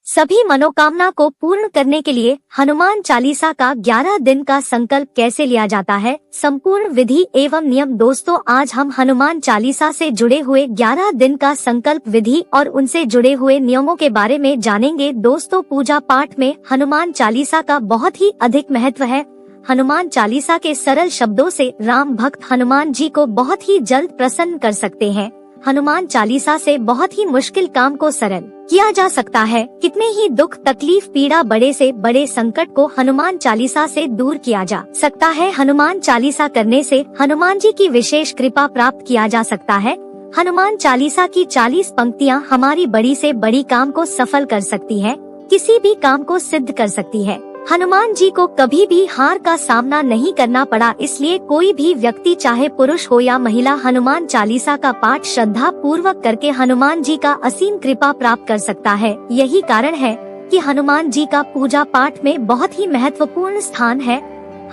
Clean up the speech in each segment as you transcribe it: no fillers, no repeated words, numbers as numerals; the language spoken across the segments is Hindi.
सभी मनोकामना को पूर्ण करने के लिए हनुमान चालीसा का 11 दिन का संकल्प कैसे लिया जाता है, संपूर्ण विधि एवं नियम। दोस्तों, आज हम हनुमान चालीसा से जुड़े हुए 11 दिन का संकल्प विधि और उनसे जुड़े हुए नियमों के बारे में जानेंगे। दोस्तों, पूजा पाठ में हनुमान चालीसा का बहुत ही अधिक महत्व है। हनुमान चालीसा के सरल शब्दों से राम भक्त हनुमान जी को बहुत ही जल्द प्रसन्न कर सकते हैं। हनुमान चालीसा से बहुत ही मुश्किल काम को सरल किया जा सकता है। कितने ही दुख, तकलीफ, पीड़ा, बड़े से बड़े संकट को हनुमान चालीसा से दूर किया जा सकता है। हनुमान चालीसा करने से हनुमान जी की विशेष कृपा प्राप्त किया जा सकता है। हनुमान चालीसा की 40 पंक्तियां हमारी बड़ी से बड़ी काम को सफल कर सकती है, किसी भी काम को सिद्ध कर सकती है। हनुमान जी को कभी भी हार का सामना नहीं करना पड़ा, इसलिए कोई भी व्यक्ति, चाहे पुरुष हो या महिला, हनुमान चालीसा का पाठ श्रद्धा पूर्वक करके हनुमान जी का असीम कृपा प्राप्त कर सकता है। यही कारण है कि हनुमान जी का पूजा पाठ में बहुत ही महत्वपूर्ण स्थान है।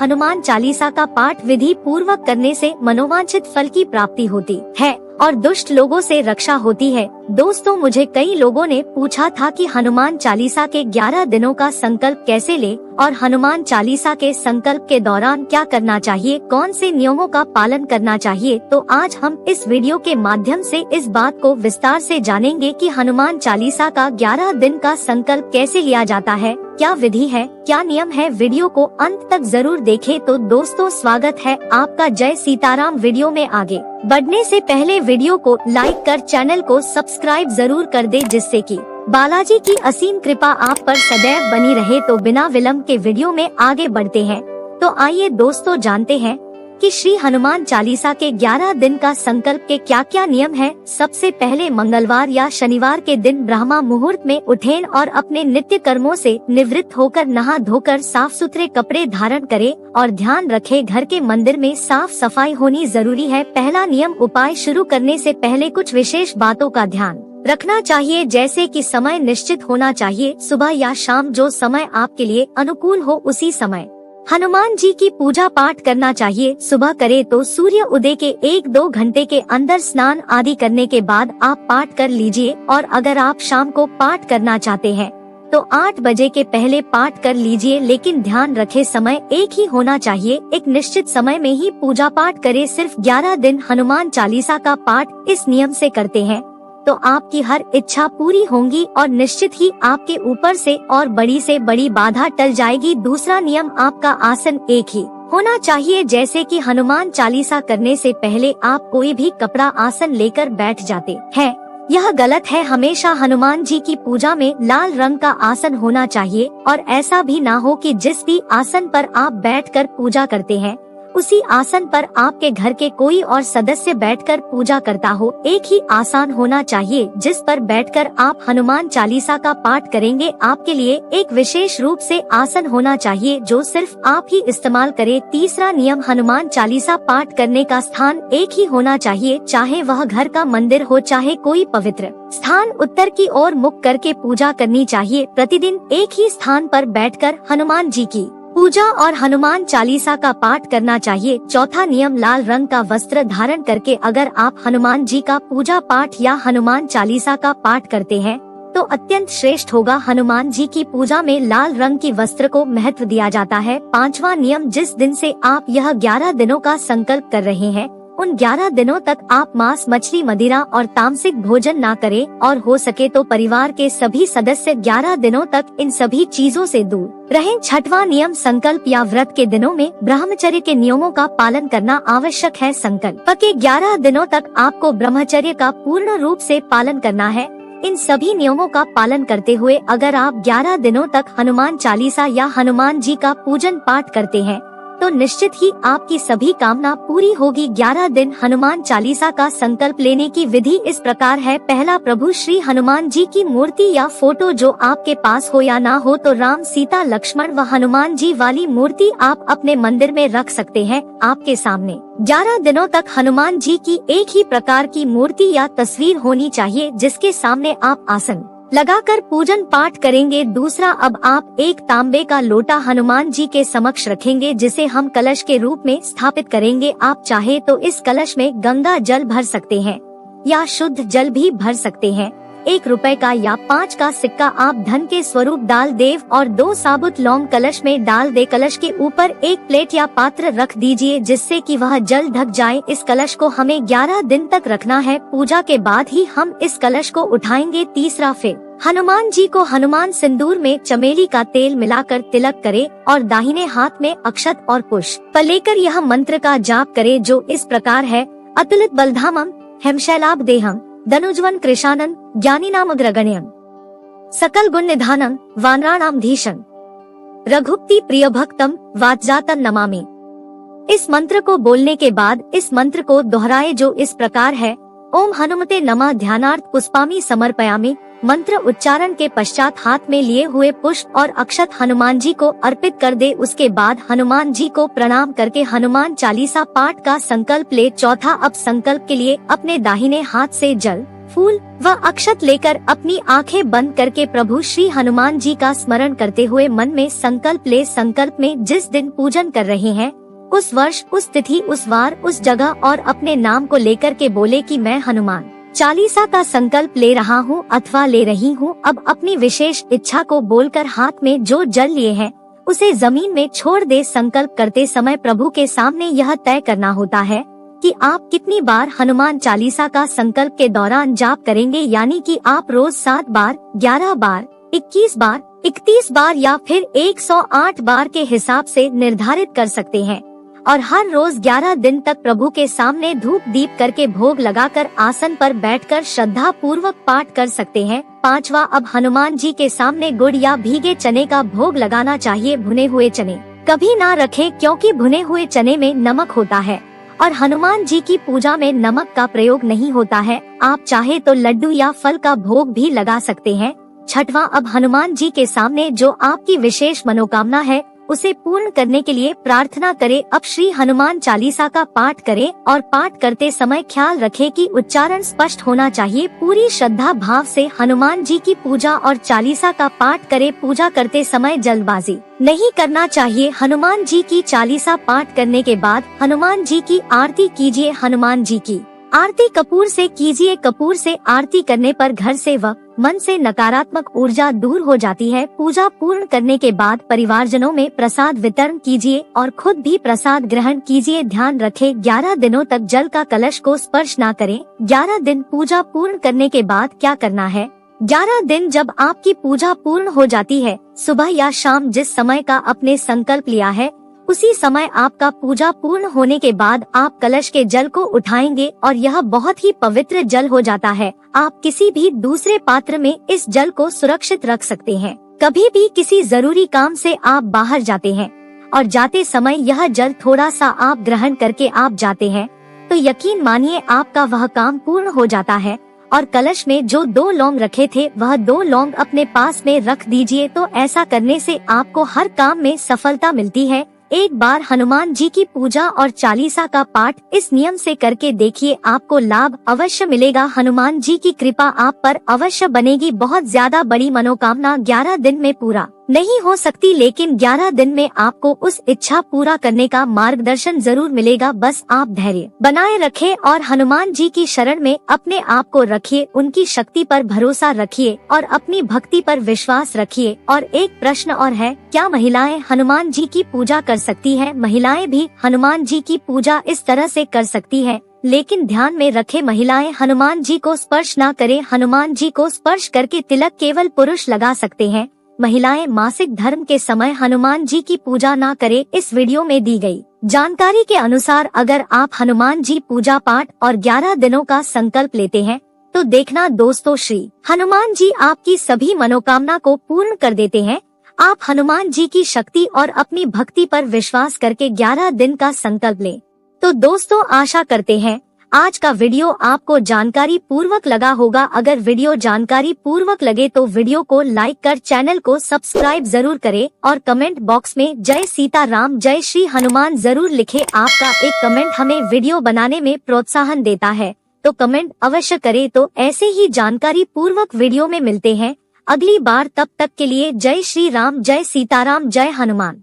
हनुमान चालीसा का पाठ विधि पूर्वक करने से मनोवांछित फल की प्राप्ति होती है और दुष्ट लोगों से रक्षा होती है। दोस्तों, मुझे कई लोगों ने पूछा था कि हनुमान चालीसा के 11 दिनों का संकल्प कैसे ले और हनुमान चालीसा के संकल्प के दौरान क्या करना चाहिए, कौन से नियमों का पालन करना चाहिए। तो आज हम इस वीडियो के माध्यम से इस बात को विस्तार से जानेंगे कि हनुमान चालीसा का 11 दिन का संकल्प कैसे लिया जाता है, क्या विधि है, क्या नियम है। वीडियो को अंत तक जरूर देखें। तो दोस्तों, स्वागत है आपका जय सीताराम। वीडियो में आगे बढ़ने से पहले वीडियो को लाइक कर चैनल को सब्सक्राइब जरूर कर दे, जिससे कि बालाजी की असीम कृपा आप पर सदैव बनी रहे। तो बिना विलंब के वीडियो में आगे बढ़ते हैं। तो आइए दोस्तों, जानते हैं कि श्री हनुमान चालीसा के 11 दिन का संकल्प के क्या क्या नियम हैं। सबसे पहले मंगलवार या शनिवार के दिन ब्रह्मा मुहूर्त में उठें और अपने नित्य कर्मों से निवृत्त होकर नहा धोकर साफ सुथरे कपड़े धारण करें और ध्यान रखें, घर के मंदिर में साफ सफाई होनी जरूरी है। पहला नियम, उपाय शुरू करने से पहले कुछ विशेष बातों का ध्यान रखना चाहिए, जैसे कि समय निश्चित होना चाहिए, सुबह या शाम, जो समय आपके लिए अनुकूल हो उसी समय हनुमान जी की पूजा पाठ करना चाहिए। सुबह करे तो सूर्य उदय के 1-2 घंटे के अंदर स्नान आदि करने के बाद आप पाठ कर लीजिए, और अगर आप शाम को पाठ करना चाहते हैं तो 8 बजे के पहले पाठ कर लीजिए, लेकिन ध्यान रखें समय एक ही होना चाहिए। एक निश्चित समय में ही पूजा पाठ करें। सिर्फ 11 दिन हनुमान चालीसा का पाठ इस नियम से करते हैं तो आपकी हर इच्छा पूरी होंगी और निश्चित ही आपके ऊपर से और बड़ी से बड़ी बाधा टल जाएगी। दूसरा नियम, आपका आसन एक ही होना चाहिए, जैसे कि हनुमान चालीसा करने से पहले आप कोई भी कपड़ा आसन लेकर बैठ जाते हैं, यह गलत है। हमेशा हनुमान जी की पूजा में लाल रंग का आसन होना चाहिए, और ऐसा भी ना हो कि जिस भी आसन पर आप बैठकर पूजा करते हैं उसी आसन पर आपके घर के कोई और सदस्य बैठकर पूजा करता हो। एक ही आसन होना चाहिए जिस पर बैठकर आप हनुमान चालीसा का पाठ करेंगे। आपके लिए एक विशेष रूप से आसन होना चाहिए जो सिर्फ आप ही इस्तेमाल करें। तीसरा नियम, हनुमान चालीसा पाठ करने का स्थान एक ही होना चाहिए, चाहे वह घर का मंदिर हो चाहे कोई पवित्र स्थान। उत्तर की ओर मुख करके पूजा करनी चाहिए। प्रतिदिन एक ही स्थान पर बैठकर हनुमान जी की पूजा और हनुमान चालीसा का पाठ करना चाहिए। चौथा नियम, लाल रंग का वस्त्र धारण करके अगर आप हनुमान जी का पूजा पाठ या हनुमान चालीसा का पाठ करते हैं तो अत्यंत श्रेष्ठ होगा। हनुमान जी की पूजा में लाल रंग की वस्त्र को महत्व दिया जाता है। पांचवा नियम, जिस दिन से आप यह 11 दिनों का संकल्प कर रहे हैं उन 11 दिनों तक आप मांस, मछली, मदिरा और तामसिक भोजन ना करें, और हो सके तो परिवार के सभी सदस्य 11 दिनों तक इन सभी चीजों से दूर रहें। छठवां नियम, संकल्प या व्रत के दिनों में ब्रह्मचर्य के नियमों का पालन करना आवश्यक है। संकल्प के 11 दिनों तक आपको ब्रह्मचर्य का पूर्ण रूप से पालन करना है। इन सभी नियमों का पालन करते हुए अगर आप 11 दिनों तक हनुमान चालीसा या हनुमान जी का पूजन पाठ करते हैं तो निश्चित ही आपकी सभी कामना पूरी होगी। 11 दिन हनुमान चालीसा का संकल्प लेने की विधि इस प्रकार है। पहला, प्रभु श्री हनुमान जी की मूर्ति या फोटो जो आपके पास हो या ना हो तो राम, सीता, लक्ष्मण व हनुमान जी वाली मूर्ति आप अपने मंदिर में रख सकते हैं। आपके सामने 11 दिनों तक हनुमान जी की एक ही प्रकार की मूर्ति या तस्वीर होनी चाहिए जिसके सामने आप आसन लगाकर पूजन पाठ करेंगे। दूसरा, अब आप एक तांबे का लोटा हनुमान जी के समक्ष रखेंगे जिसे हम कलश के रूप में स्थापित करेंगे। आप चाहे तो इस कलश में गंगा जल भर सकते हैं या शुद्ध जल भी भर सकते हैं। 1 रुपए का या 5 का सिक्का आप धन के स्वरूप डाल देव और 2 साबुत लौंग कलश में डाल दे। कलश के ऊपर एक प्लेट या पात्र रख दीजिए जिससे कि वह जल ढक जाए। इस कलश को हमें 11 दिन तक रखना है। पूजा के बाद ही हम इस कलश को उठाएंगे। तीसरा, फिर हनुमान जी को हनुमान सिंदूर में चमेली का तेल मिलाकर तिलक करे और दाहिने हाथ में अक्षत और पुष्प लेकर यह मंत्र का जाप करे, जो इस प्रकार है। अतुलित बलधामम हेमशैलाभ देहम धनुज्वन कृशानन ज्ञानीनामग्रगण्यम सकल गुण निधानम वानराणाम धीशं रघुपति प्रिय भक्तम वातजातन नमामि। इस मंत्र को बोलने के बाद इस मंत्र को दोहराए, जो इस प्रकार है। ओम हनुमते नमः ध्यानार्थ पुष्पामि समर्पयामि। मंत्र उच्चारण के पश्चात हाथ में लिए हुए पुष्प और अक्षत हनुमान जी को अर्पित कर दे। उसके बाद हनुमान जी को प्रणाम करके हनुमान चालीसा पाठ का संकल्प ले। चौथा, अब संकल्प के लिए अपने दाहिने हाथ से जल, फूल व अक्षत लेकर अपनी आंखें बंद करके प्रभु श्री हनुमान जी का स्मरण करते हुए मन में संकल्प ले। संकल्प में जिस दिन पूजन कर रहे हैं उस वर्ष, उस तिथि, उस वार, उस जगह और अपने नाम को लेकर के बोले कि मैं हनुमान चालीसा का संकल्प ले रहा हूँ अथवा ले रही हूँ। अब अपनी विशेष इच्छा को बोलकर हाथ में जो जल लिए हैं उसे जमीन में छोड़ दे। संकल्प करते समय प्रभु के सामने यह तय करना होता है कि आप कितनी बार हनुमान चालीसा का संकल्प के दौरान जाप करेंगे, यानी कि आप रोज 7 बार, 11 बार, 21 बार, 31 बार या फिर 108 बार के हिसाब से निर्धारित कर सकते हैं और हर रोज 11 दिन तक प्रभु के सामने धूप दीप करके भोग लगाकर आसन पर बैठकर श्रद्धा पूर्वक पाठ कर सकते हैं। पांचवा, अब हनुमान जी के सामने गुड़ या भीगे चने का भोग लगाना चाहिए। भुने हुए चने कभी ना रखें क्योंकि भुने हुए चने में नमक होता है और हनुमान जी की पूजा में नमक का प्रयोग नहीं होता है। आप चाहे तो लड्डू या फल का भोग भी लगा सकते हैं। छठवां, अब हनुमान जी के सामने जो आपकी विशेष मनोकामना है उसे पूर्ण करने के लिए प्रार्थना करें। अब श्री हनुमान चालीसा का पाठ करें और पाठ करते समय ख्याल रखें कि उच्चारण स्पष्ट होना चाहिए। पूरी श्रद्धा भाव से हनुमान जी की पूजा और चालीसा का पाठ करें। पूजा करते समय जल्दबाजी नहीं करना चाहिए। हनुमान जी की चालीसा पाठ करने के बाद हनुमान जी की आरती कीजिए। हनुमान जी की आरती कपूर से कीजिए। कपूर से आरती करने पर घर से व मन से नकारात्मक ऊर्जा दूर हो जाती है। पूजा पूर्ण करने के बाद परिवारजनों में प्रसाद वितरण कीजिए और खुद भी प्रसाद ग्रहण कीजिए। ध्यान रखें 11 दिनों तक जल का कलश को स्पर्श ना करें। 11 दिन पूजा पूर्ण करने के बाद क्या करना है? 11 दिन जब आपकी पूजा पूर्ण हो जाती है, सुबह या शाम जिस समय का आपने संकल्प लिया है उसी समय आपका पूजा पूर्ण होने के बाद आप कलश के जल को उठाएंगे और यह बहुत ही पवित्र जल हो जाता है। आप किसी भी दूसरे पात्र में इस जल को सुरक्षित रख सकते हैं। कभी भी किसी जरूरी काम से आप बाहर जाते हैं और जाते समय यह जल थोड़ा सा आप ग्रहण करके आप जाते हैं तो यकीन मानिए आपका वह काम पूर्ण हो जाता है। और कलश में जो 2 लौंग रखे थे वह 2 लौंग अपने पास में रख दीजिए। तो ऐसा करने से आपको हर काम में सफलता मिलती है। एक बार हनुमान जी की पूजा और चालीसा का पाठ इस नियम से करके देखिए, आपको लाभ अवश्य मिलेगा। हनुमान जी की कृपा आप पर अवश्य बनेगी। बहुत ज्यादा बड़ी मनोकामना 11 दिन में पूरा नहीं हो सकती, लेकिन 11 दिन में आपको उस इच्छा पूरा करने का मार्गदर्शन जरूर मिलेगा। बस आप धैर्य बनाए रखें और हनुमान जी की शरण में अपने आप को रखिए। उनकी शक्ति पर भरोसा रखिए और अपनी भक्ति पर विश्वास रखिए। और एक प्रश्न और है, क्या महिलाएं हनुमान जी की पूजा कर सकती हैं? महिलाएं भी हनुमान जी की पूजा इस तरह से कर सकती है, लेकिन ध्यान में रखें महिलाएं हनुमान जी को स्पर्श ना करें। हनुमान जी को स्पर्श करके तिलक केवल पुरुष लगा सकते हैं। महिलाएं मासिक धर्म के समय हनुमान जी की पूजा ना करें। इस वीडियो में दी गई जानकारी के अनुसार अगर आप हनुमान जी पूजा पाठ और 11 दिनों का संकल्प लेते हैं तो देखना दोस्तों, श्री हनुमान जी आपकी सभी मनोकामना को पूर्ण कर देते हैं। आप हनुमान जी की शक्ति और अपनी भक्ति पर विश्वास करके 11 दिन का संकल्प लें। तो दोस्तों, आशा करते हैं आज का वीडियो आपको जानकारी पूर्वक लगा होगा। अगर वीडियो जानकारी पूर्वक लगे तो वीडियो को लाइक कर चैनल को सब्सक्राइब जरूर करें और कमेंट बॉक्स में जय सीताराम जय श्री हनुमान जरूर लिखें। आपका एक कमेंट हमें वीडियो बनाने में प्रोत्साहन देता है, तो कमेंट अवश्य करें। तो ऐसे ही जानकारी पूर्वक वीडियो में मिलते हैं अगली बार। तब तक के लिए जय श्री राम जय सीताराम जय हनुमान।